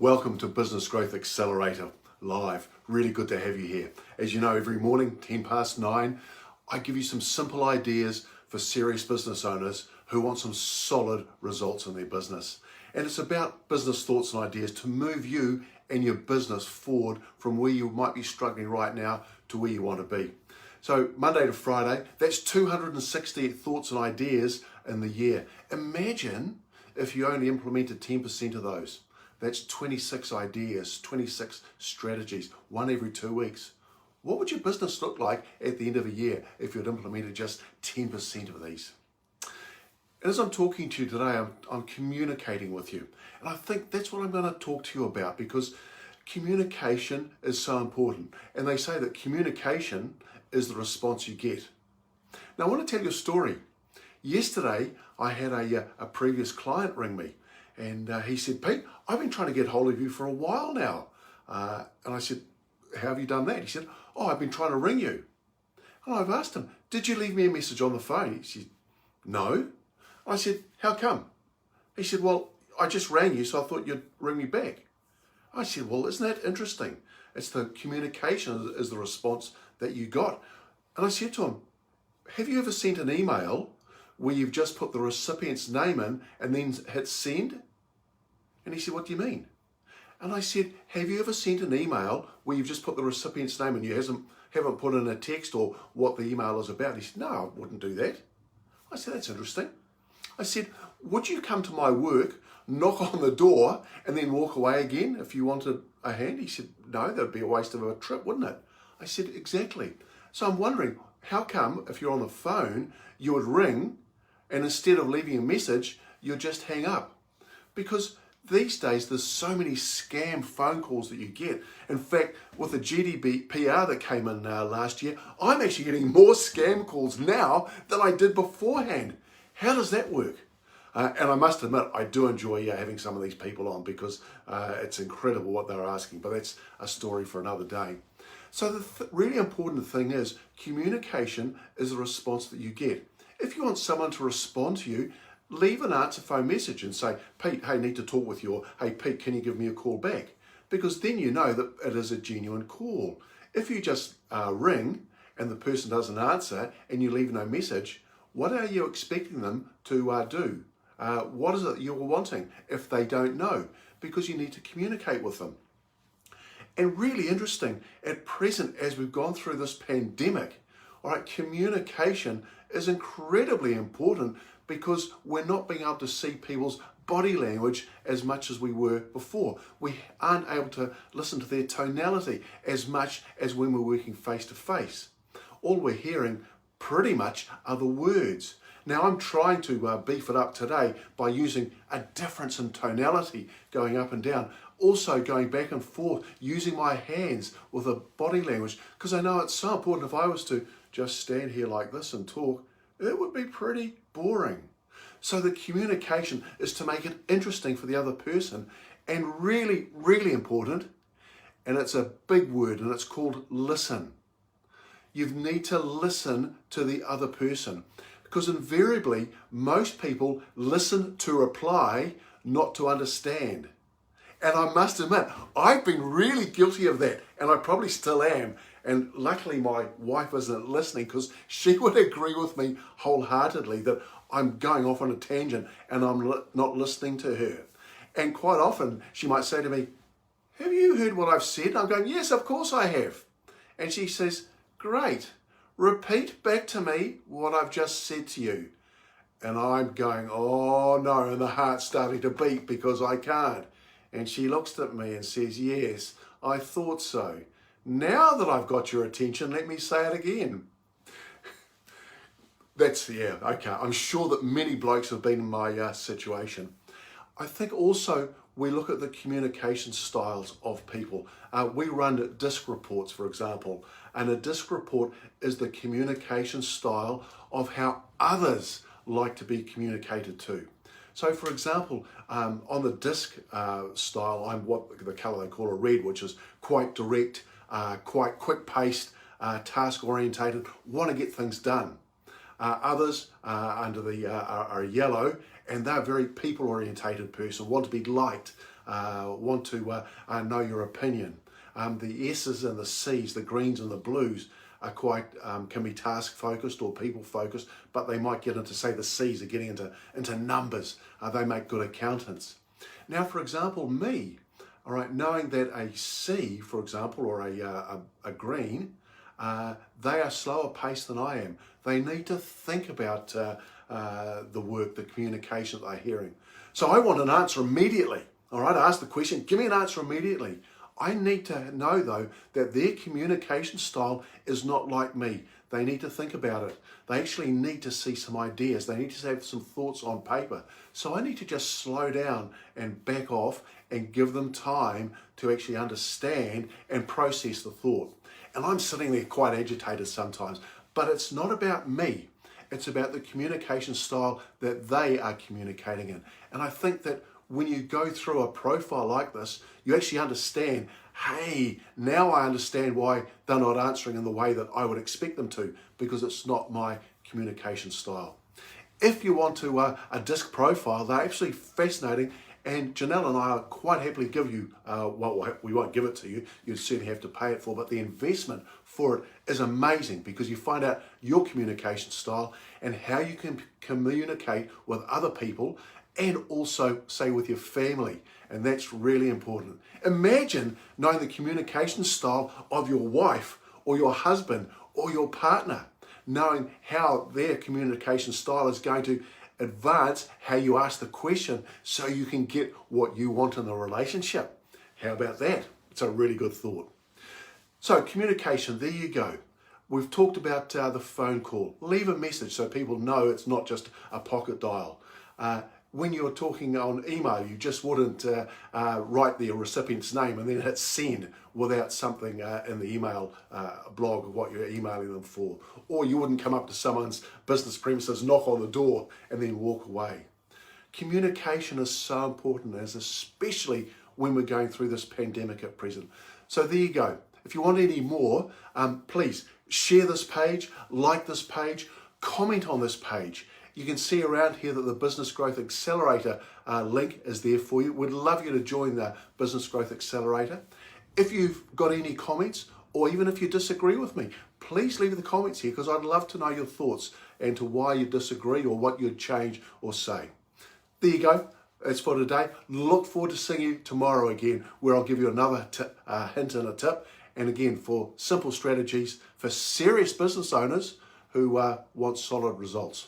Welcome to Business Growth Accelerator Live. Really good to have you here. As you know, every morning, 9:10, I give you some simple ideas for serious business owners who want some solid results in their business. And it's about business thoughts and ideas to move you and your business forward from where you might be struggling right now to where you want to be. So Monday to Friday, that's 260 thoughts and ideas in the year. Imagine if you only implemented 10% of those. That's 26 ideas, 26 strategies, one every 2 weeks. What would your business look like at the end of a year if you'd implemented just 10% of these? And as I'm talking to you today, I'm communicating with you. And I think that's what I'm going to talk to you about, because communication is so important. And they say that communication is the response you get. Now I want to tell you a story. Yesterday, I had a previous client ring me. And he said, "Pete, I've been trying to get hold of you for a while now." And I said, "How have you done that?" He said, "Oh, I've been trying to ring you." And I've asked him, "Did you leave me a message on the phone?" He said, "No." I said, "How come?" He said, "Well, I just rang you, so I thought you'd ring me back." I said, "Well, isn't that interesting? It's the communication is the response that you got." And I said to him, "Have you ever sent an email where you've just put the recipient's name in and then hit send?" And he said, "What do you mean?" And I said, "Have you ever sent an email where you've just put the recipient's name and you haven't put in a text or what the email is about?" He said, "No, I wouldn't do that." I said, "That's interesting." I said, "Would you come to my work, knock on the door, and then walk away again if you wanted a hand?" He said, "No, that'd be a waste of a trip, wouldn't it?" I said, "Exactly." So I'm wondering, how come if you're on the phone, you would ring, and instead of leaving a message, you'd just hang up? Because these days, there's so many scam phone calls that you get. In fact, with the GDPR that came in last year, I'm actually getting more scam calls now than I did beforehand. How does that work? And I must admit, I do enjoy having some of these people on, because it's incredible what they're asking, but that's a story for another day. So the really important thing is communication is the response that you get. If you want someone to respond to you, leave an answer phone message and say, "Pete, hey, need to talk with you," or "Hey, Pete, can you give me a call back?" Because then you know that it is a genuine call. If you just ring and the person doesn't answer and you leave no message, what are you expecting them to do? What is it you're wanting if they don't know? Because you need to communicate with them. And really interesting, at present, as we've gone through this pandemic, all right, communication is incredibly important, because we're not being able to see people's body language as much as we were before. We aren't able to listen to their tonality as much as when we're working face to face. All we're hearing pretty much are the words. Now I'm trying to beef it up today by using a difference in tonality, going up and down, also going back and forth, using my hands with a body language, because I know it's so important. If I was to just stand here like this and talk, it would be pretty boring. So the communication is to make it interesting for the other person, and really, really important, and it's a big word, and it's called listen. You need to listen to the other person, because invariably most people listen to reply, not to understand. And I must admit, I've been really guilty of that, and I probably still am. And luckily my wife isn't listening, because she would agree with me wholeheartedly that I'm going off on a tangent and I'm not listening to her. And quite often she might say to me, "Have you heard what I've said?" And I'm going, "Yes, of course I have." And she says, "Great, repeat back to me what I've just said to you." And I'm going, "Oh no," and the heart's starting to beat because I can't. And she looks at me and says, "Yes, I thought so. Now that I've got your attention, let me say it again." Okay. I'm sure that many blokes have been in my situation. I think also we look at the communication styles of people. We run DISC reports, for example, and a DISC report is the communication style of how others like to be communicated to. So for example, on the DISC style, I'm what the colour they call a red, which is quite direct, quite quick-paced, task-orientated, want to get things done. Others under the are yellow, and they're a very people-orientated person, want to be liked, want to know your opinion. The S's and the C's, the greens and the blues, are quite can be task focused or people focused, but they might get into, say, the C's are getting into numbers. They make good accountants. Now, for example, me, all right, knowing that a C, for example, or a green, they are slower paced than I am. They need to think about the work, the communication that they're hearing. So I want an answer immediately. All right, I ask the question, give me an answer immediately. I need to know, though, that their communication style is not like me. They need to think about it. They actually need to see some ideas. They need to have some thoughts on paper. So I need to just slow down and back off and give them time to actually understand and process the thought. And I'm sitting there quite agitated sometimes, but it's not about me. It's about the communication style that they are communicating in. And I think that when you go through a profile like this, you actually understand, hey, now I understand why they're not answering in the way that I would expect them to, because it's not my communication style. If you want to a disc profile, they're actually fascinating, and Janelle and I will quite happily give you, well, we won't give it to you, you'd certainly have to pay it for, but the investment for it is amazing because you find out your communication style and how you can communicate with other people and also, say, with your family. And that's really important. Imagine knowing the communication style of your wife or your husband or your partner, knowing how their communication style is going to advance how you ask the question so you can get what you want in the relationship. How about that? It's a really good thought. So communication, there you go. We've talked about the phone call. Leave a message so people know it's not just a pocket dial. When you're talking on email, you just wouldn't write the recipient's name and then hit send without something in the email blog of what you're emailing them for. Or you wouldn't come up to someone's business premises, knock on the door, and then walk away. Communication is so important, especially when we're going through this pandemic at present. So there you go. If you want any more, please share this page, like this page, comment on this page. You can see around here that the Business Growth Accelerator link is there for you. We'd love you to join the Business Growth Accelerator. If you've got any comments, or even if you disagree with me, please leave the comments here because I'd love to know your thoughts and to why you disagree or what you'd change or say. There you go. That's for today. Look forward to seeing you tomorrow again, where I'll give you another hint and a tip. And again, for simple strategies for serious business owners who want solid results.